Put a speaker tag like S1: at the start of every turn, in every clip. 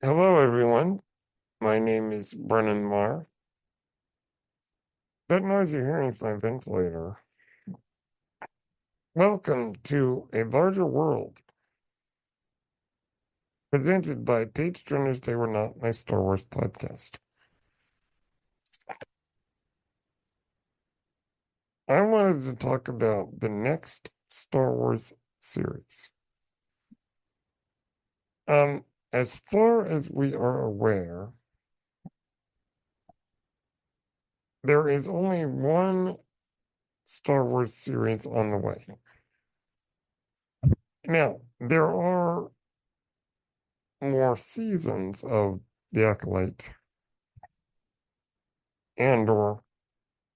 S1: Hello, everyone. My name is Brennan Marr. That noise you're hearing is my ventilator. Welcome to A Larger World, presented by Page Turners They Were Not, my Star Wars podcast. I wanted to talk about the next Star Wars series. As far as we are aware, there is only one Star Wars series on the way. Now, there are more seasons of The Acolyte and/or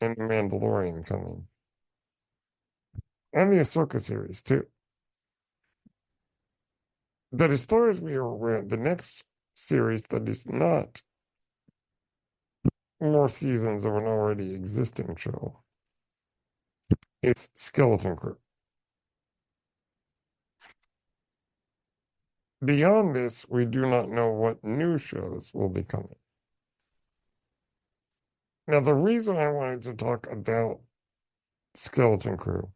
S1: the Mandalorian coming, and the Ahsoka series too. But as far as we are aware, the next series that is not more seasons of an already existing show is Skeleton Crew. Beyond this, we do not know what new shows will be coming. Now, the reason I wanted to talk about Skeleton Crew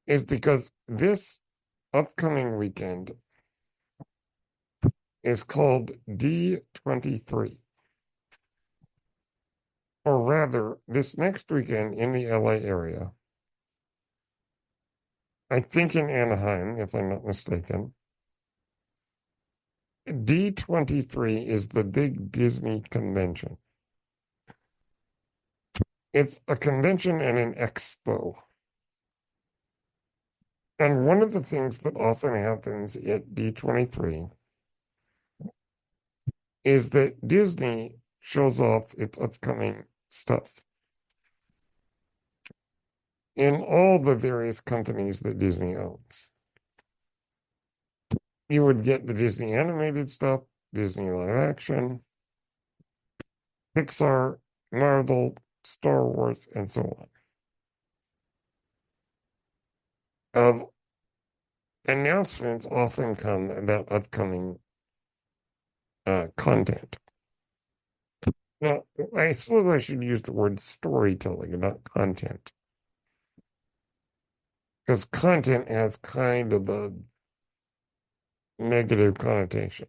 S1: is because this upcoming weekend is called D23. Or rather, this next weekend in the LA area, I think in Anaheim, if I'm not mistaken, D23 is the big Disney convention. It's a convention and an expo. And one of the things that often happens at D23 is that Disney shows off its upcoming stuff in all the various companies that Disney owns. You would get the Disney animated stuff, Disney live action, Pixar, Marvel, Star Wars, and so on. Announcements often come about upcoming content. Now, I suppose I should use the word storytelling, not content, because content has kind of a negative connotation.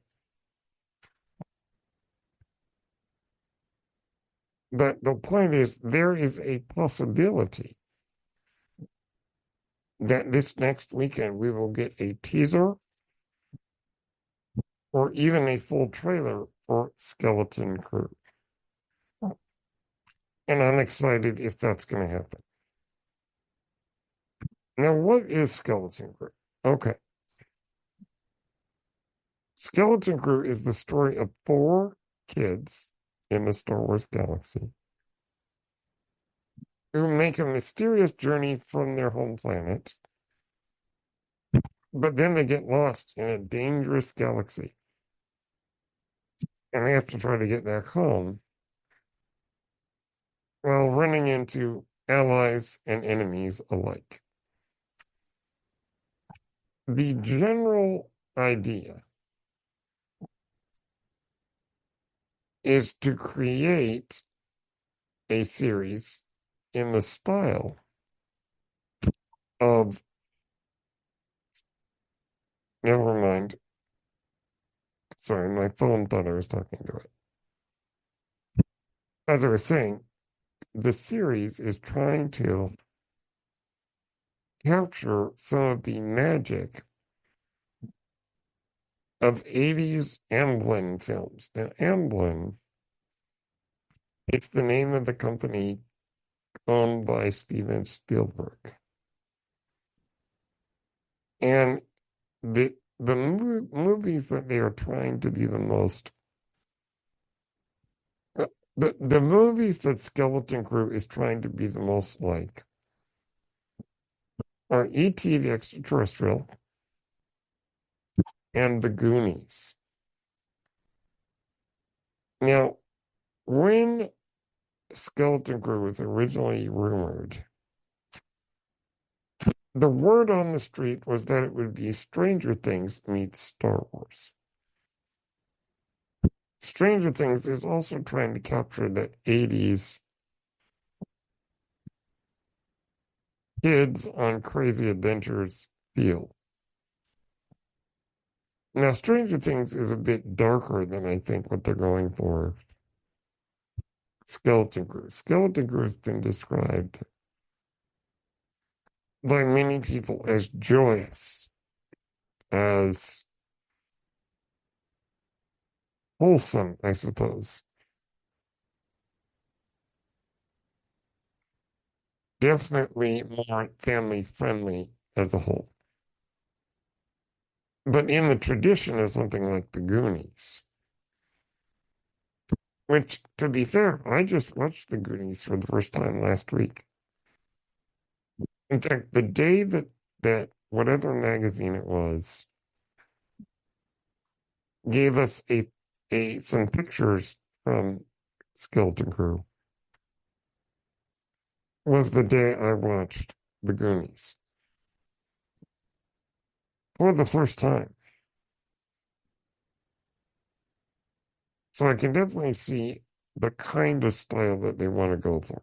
S1: But the point is, there is a possibility that this next weekend we will get a teaser or even a full trailer for Skeleton Crew. And I'm excited if that's going to happen. Now, what is Skeleton Crew? Okay. Skeleton Crew is the story of four kids in the Star Wars galaxy who make a mysterious journey from their home planet, but then they get lost in a dangerous galaxy. And they have to try to get back home while running into allies and enemies alike. The general idea is to create a series in the style of, never mind. Sorry, my phone thought I was talking to it. As I was saying, the series is trying to capture some of the magic of 80s Amblin films. Now, Amblin, it's the name of the company owned by Steven Spielberg. And the movies that they are trying to be the most, the movies that Skeleton Crew is trying to be the most like are E.T. the Extraterrestrial and the Goonies. Now, when Skeleton Crew was originally rumored, The word on the street was that it would be Stranger Things meets Star Wars. Stranger Things is also trying to capture that 80s kids on crazy adventures feel. Now, Stranger Things is a bit darker than I think what they're going for. Skeleton Crew. Skeleton Crew has been described by many people as joyous, as wholesome, I suppose. Definitely more family friendly as a whole. But in the tradition of something like the Goonies, which, to be fair, I just watched the Goonies for the first time last week. In fact, the day that whatever magazine it was gave us a some pictures from Skeleton Crew was the day I watched the Goonies for the first time. So I can definitely see the kind of style that they want to go for.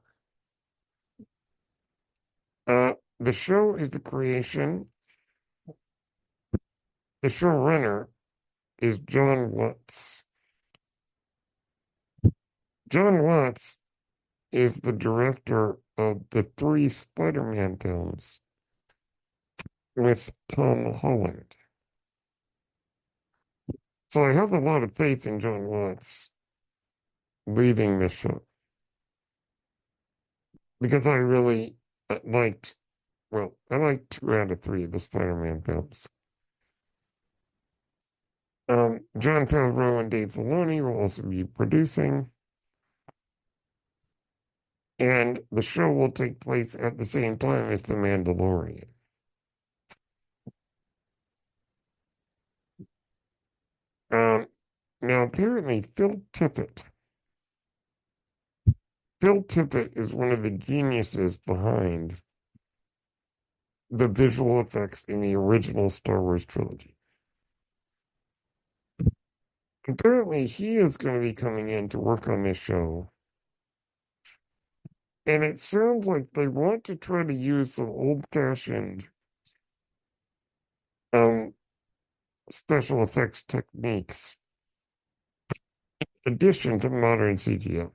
S1: The show is the creation. The showrunner is John Watts. John Watts is the director of the three Spider-Man films with Tom Holland. So I have a lot of faith in John Watts leading this show because I really liked, well, I liked two out of three of the Spider-Man films. John Favreau and Dave Filoni will also be producing, and the show will take place at the same time as The Mandalorian. Um, Now, apparently, Phil Tippett is one of the geniuses behind the visual effects in the original Star Wars trilogy. Apparently, he is going to be coming in to work on this show. And it sounds like they want to try to use some old-fashioned um, special effects techniques in addition to modern CGI.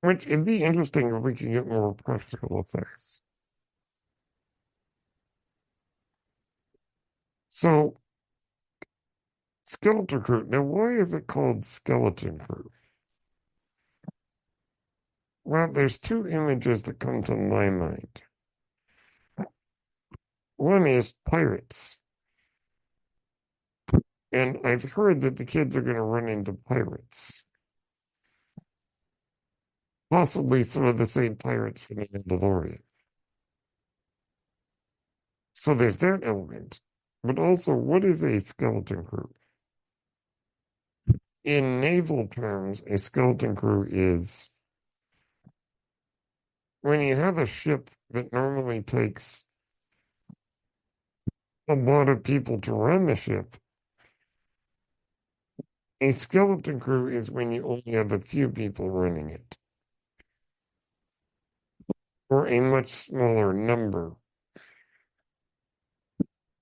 S1: Which it'd be interesting if we could get more practical effects. So, Skeleton Crew. Now, why is it called Skeleton Crew? Well, there's two images that come to my mind. One is pirates. And I've heard that the kids are going to run into pirates. Possibly some of the same pirates from the Mandalorian. So there's that element. But also, what is a skeleton crew? In naval terms, a skeleton crew is when you have a ship that normally takes a lot of people to run the ship. A skeleton crew is when you only have a few people running it, or a much smaller number.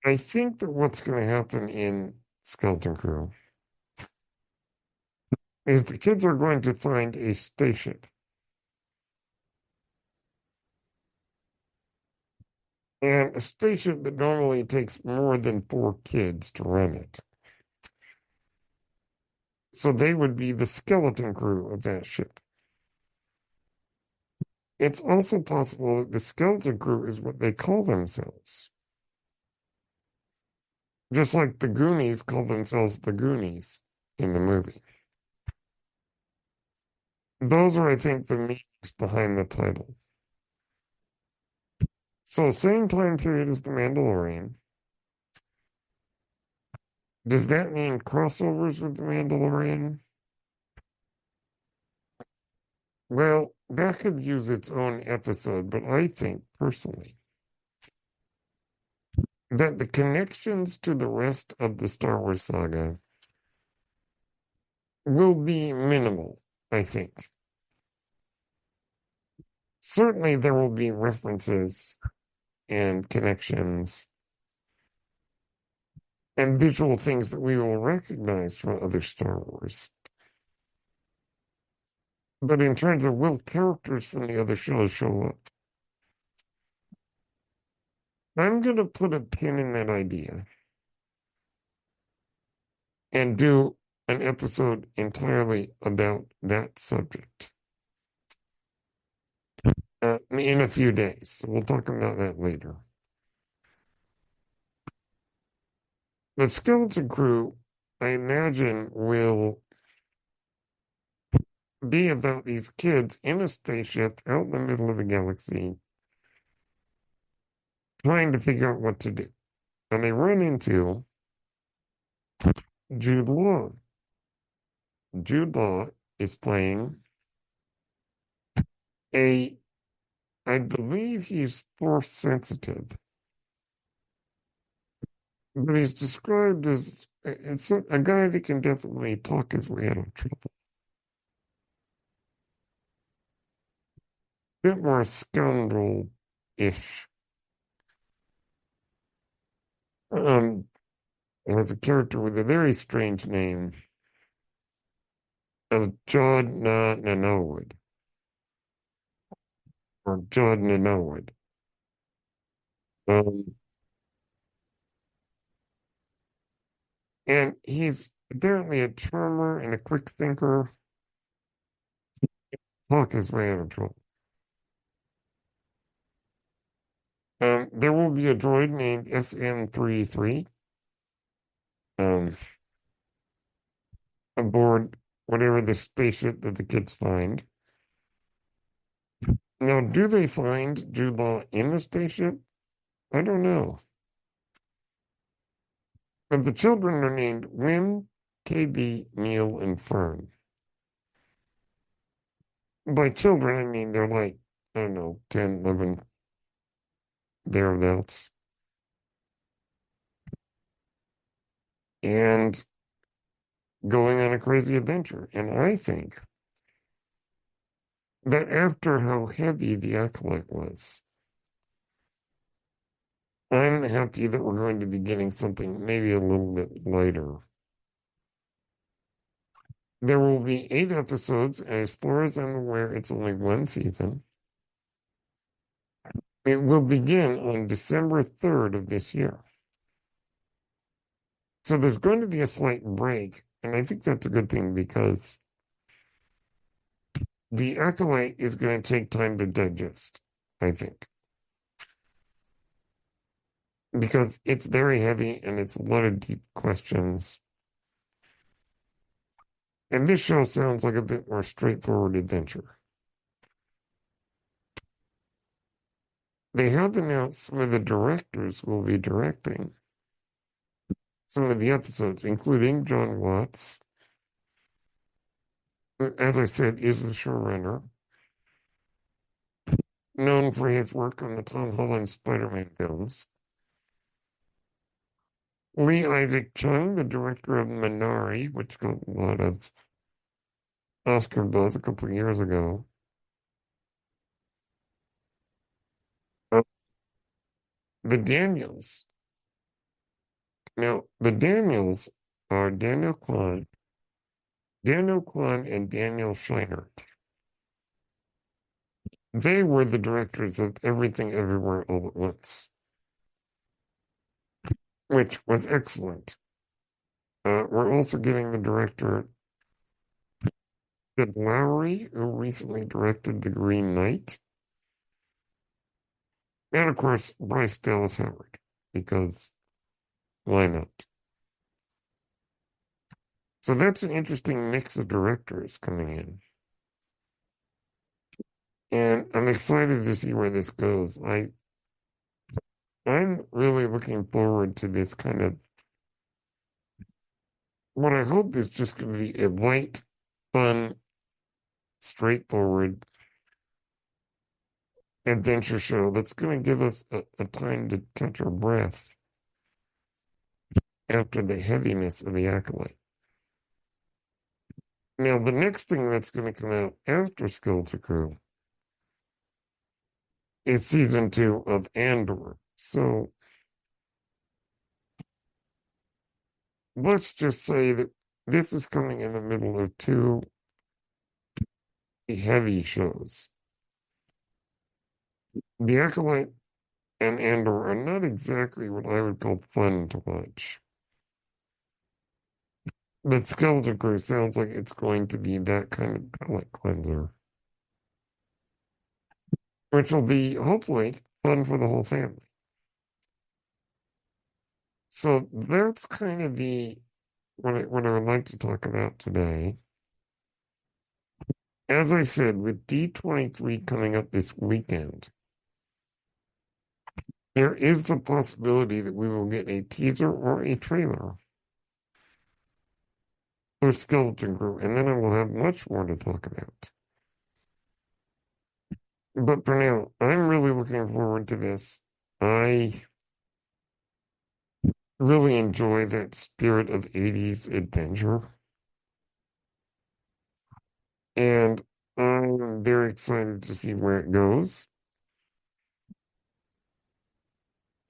S1: I think that what's going to happen in Skeleton Crew is the kids are going to find a spaceship. And a spaceship that normally takes more than four kids to run it. So they would be the skeleton crew of that ship. It's also possible that the skeleton crew is what they call themselves. Just like the Goonies call themselves the Goonies in the movie. Those are, I think, the meanings behind the title. So, same time period as The Mandalorian. Does that mean crossovers with The Mandalorian? Well, that could use its own episode, but I think personally that the connections to the rest of the Star Wars saga will be minimal, I think. Certainly, there will be references and connections and visual things that we will recognize from other Star Wars. But in terms of will characters from the other shows show up, I'm going to put a pin in that idea and do an episode entirely about that subject in a few days. So we'll talk about that later. The skeleton crew, I imagine, will be about these kids in a spaceship out in the middle of the galaxy trying to figure out what to do. And they run into Jude Law. Jude Law is playing a, I believe he's force sensitive, but he's described as it's a guy that can definitely talk his way out of trouble. A bit more scoundrel-ish. Um, and it's a character with a very strange name of John Nanowood, or John Nanowood. Um, and he's apparently a charmer and a quick thinker. Talk his way out of trouble. There will be a droid named SN33 um, aboard whatever the spaceship that the kids find. Now, do they find Jude Law in the spaceship? I don't know. But the children are named Wim, KB, Neil, and Fern. By children, I mean they're like, I don't know, 10, 11, thereabouts. And going on a crazy adventure. And I think that after how heavy the Acolyte was, I'm happy that we're going to be getting something maybe a little bit lighter. There will be 8 episodes, and as far as I'm aware, it's only one season. It will begin on December 3rd of this year. So there's going to be a slight break, and I think that's a good thing because the Acolyte is going to take time to digest, I think. Because it's very heavy and it's a lot of deep questions. And this show sounds like a bit more straightforward adventure. They have announced some of the directors will be directing some of the episodes, including John Watts, who, as I said, is the showrunner, known for his work on the Tom Holland Spider-Man films. Lee Isaac Chung, the director of Minari, which got a lot of Oscar buzz a couple of years ago. Uh, the Daniels. Now, the Daniels are Daniel Kwan and Daniel Scheinert. They were the directors of Everything Everywhere All at Once, which was excellent. We're also getting the director, Ed Lowry, who recently directed The Green Knight. And of course, Bryce Dallas Howard, because why not? So that's an interesting mix of directors coming in. And I'm excited to see where this goes. I'm really looking forward to this kind of what I hope is just going to be a light, fun, straightforward adventure show that's going to give us a time to catch our breath after the heaviness of the Acolyte. Now, the next thing that's going to come out after Skeleton Crew is season 2 of Andor. So let's just say that this is coming in the middle of two heavy shows. The Acolyte and Andor are not exactly what I would call fun to watch. But Skeleton Crew sounds like it's going to be that kind of palate cleanser, which will be hopefully fun for the whole family. So that's kind of the what I would like to talk about today. As I said, with D23 coming up this weekend, there is the possibility that we will get a teaser or a trailer for Skeleton Crew, and then I will have much more to talk about. But for now, I'm really looking forward to this. I really enjoy that spirit of 80s adventure. And I'm very excited to see where it goes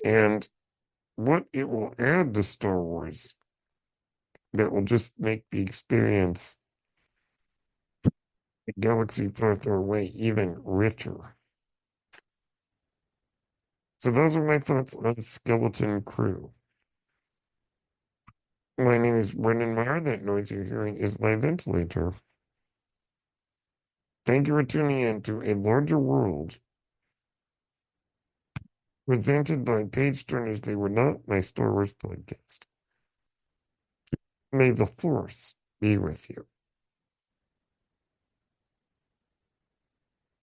S1: and what it will add to Star Wars that will just make the experience, the galaxy far, far away, even richer. So those are my thoughts on Skeleton Crew. My name is Brendan Meyer. That noise you're hearing is my ventilator. Thank you for tuning in to A Larger World, presented by Page Turners They Were Not, my Star Wars podcast. May the Force be with you.